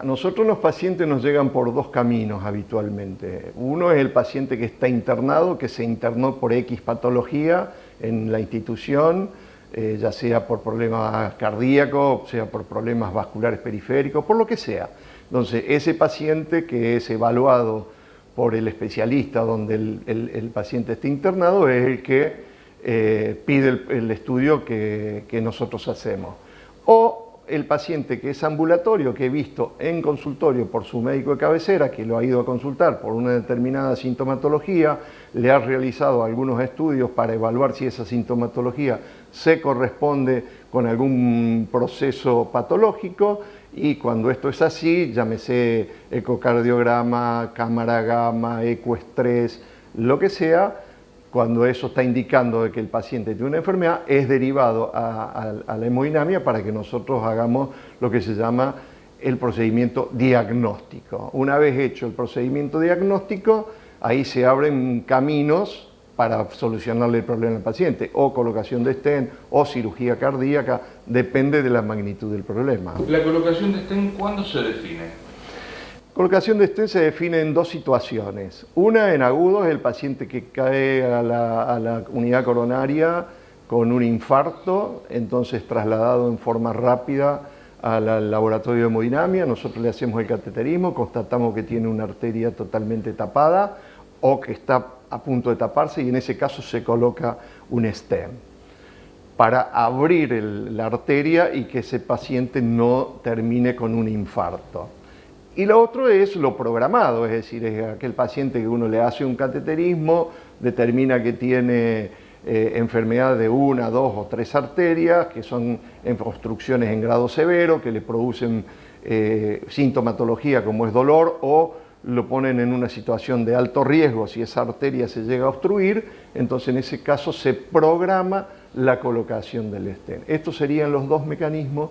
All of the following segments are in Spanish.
A nosotros los pacientes nos llegan por dos caminos habitualmente. Uno es el paciente que está internado, que se internó por X patología en la institución, ya sea por problemas cardíacos, sea por problemas vasculares periféricos, por lo que sea. Entonces, ese paciente que es evaluado por el especialista donde el paciente está internado es el que pide el estudio que nosotros hacemos. O el paciente que es ambulatorio, que he visto en consultorio por su médico de cabecera, que lo ha ido a consultar por una determinada sintomatología, le ha realizado algunos estudios para evaluar si esa sintomatología se corresponde con algún proceso patológico, y cuando esto es así, llámese ecocardiograma, cámara gamma, ecoestrés, lo que sea, cuando eso está indicando de que el paciente tiene una enfermedad, es derivado a la hemodinamia para que nosotros hagamos lo que se llama el procedimiento diagnóstico. Una vez hecho el procedimiento diagnóstico, ahí se abren caminos para solucionarle el problema al paciente, o colocación de stent, o cirugía cardíaca, depende de la magnitud del problema. ¿La colocación de stent cuándo se define? Colocación de stent se define en dos situaciones. Una, en agudo, es el paciente que cae a la unidad coronaria con un infarto, entonces trasladado en forma rápida al laboratorio de hemodinamia. Nosotros le hacemos el cateterismo, constatamos que tiene una arteria totalmente tapada o que está a punto de taparse, y en ese caso se coloca un stent para abrir la arteria y que ese paciente no termine con un infarto. Y lo otro es lo programado, es decir, es aquel paciente que uno le hace un cateterismo, determina que tiene enfermedad de una, dos o tres arterias, que son obstrucciones en grado severo, que le producen sintomatología como es dolor, o lo ponen en una situación de alto riesgo si esa arteria se llega a obstruir. Entonces en ese caso se programa la colocación del stent. Estos serían los dos mecanismos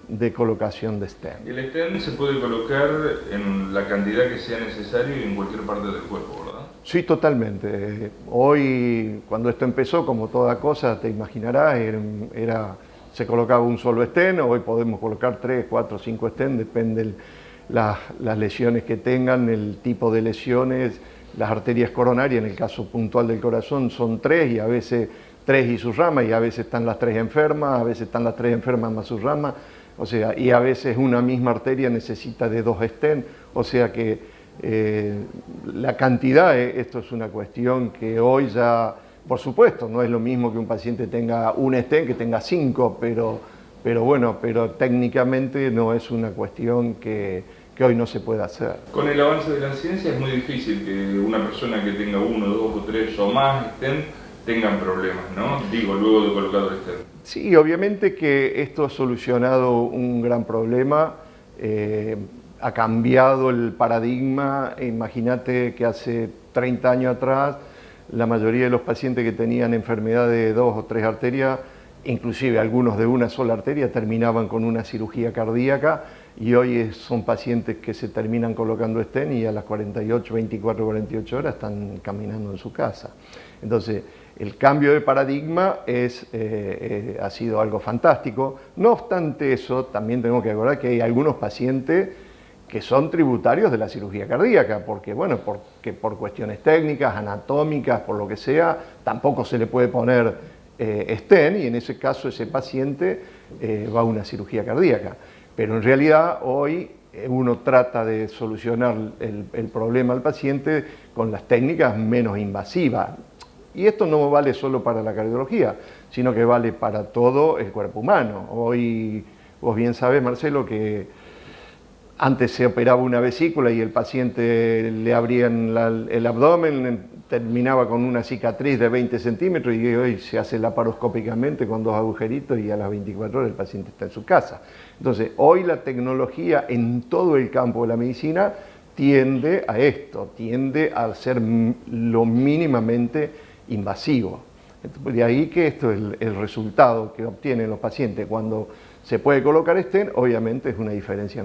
de colocación de stent. El stent se puede colocar en la cantidad que sea necesario y en cualquier parte del cuerpo, ¿verdad? Sí, totalmente. Hoy, cuando esto empezó, como toda cosa, te imaginarás, se colocaba un solo stent. Hoy podemos colocar 3, 4, 5 stent, depende las lesiones que tengan, el tipo de lesiones. Las arterias coronarias, en el caso puntual del corazón, son 3, y a veces 3 y sus ramas, y a veces están las 3 enfermas, a veces están las 3 enfermas más sus ramas. O sea, y a veces una misma arteria necesita de 2 stents, o sea que la cantidad, esto es una cuestión que hoy ya, por supuesto, no es lo mismo que un paciente tenga un stent que tenga 5, pero técnicamente no es una cuestión que hoy no se puede hacer. Con el avance de la ciencia es muy difícil que una persona que tenga 1, 2 o 3 o más stent tengan problemas, ¿no? Digo, luego de colocado el stent. Sí, obviamente que esto ha solucionado un gran problema, ha cambiado el paradigma. Imagínate que hace 30 años atrás la mayoría de los pacientes que tenían enfermedad de 2 o 3 arterias, inclusive algunos de una sola arteria, terminaban con una cirugía cardíaca, y hoy son pacientes que se terminan colocando stent y a las 24, 48 horas están caminando en su casa. Entonces, el cambio de paradigma ha sido algo fantástico. No obstante eso, también tengo que acordar que hay algunos pacientes que son tributarios de la cirugía cardíaca, porque por cuestiones técnicas, anatómicas, por lo que sea, tampoco se le puede poner stent, y en ese caso ese paciente va a una cirugía cardíaca. Pero en realidad hoy uno trata de solucionar el problema al paciente con las técnicas menos invasivas. Y esto no vale solo para la cardiología, sino que vale para todo el cuerpo humano. Hoy, vos bien sabés, Marcelo, que antes se operaba una vesícula y el paciente le abrían el abdomen, terminaba con una cicatriz de 20 centímetros, y hoy se hace laparoscópicamente con 2 agujeritos y a las 24 horas el paciente está en su casa. Entonces, hoy la tecnología en todo el campo de la medicina tiende a esto, tiende a ser lo mínimamente invasivo. De ahí que esto es el resultado que obtienen los pacientes cuando se puede colocar stent, obviamente es una diferencia.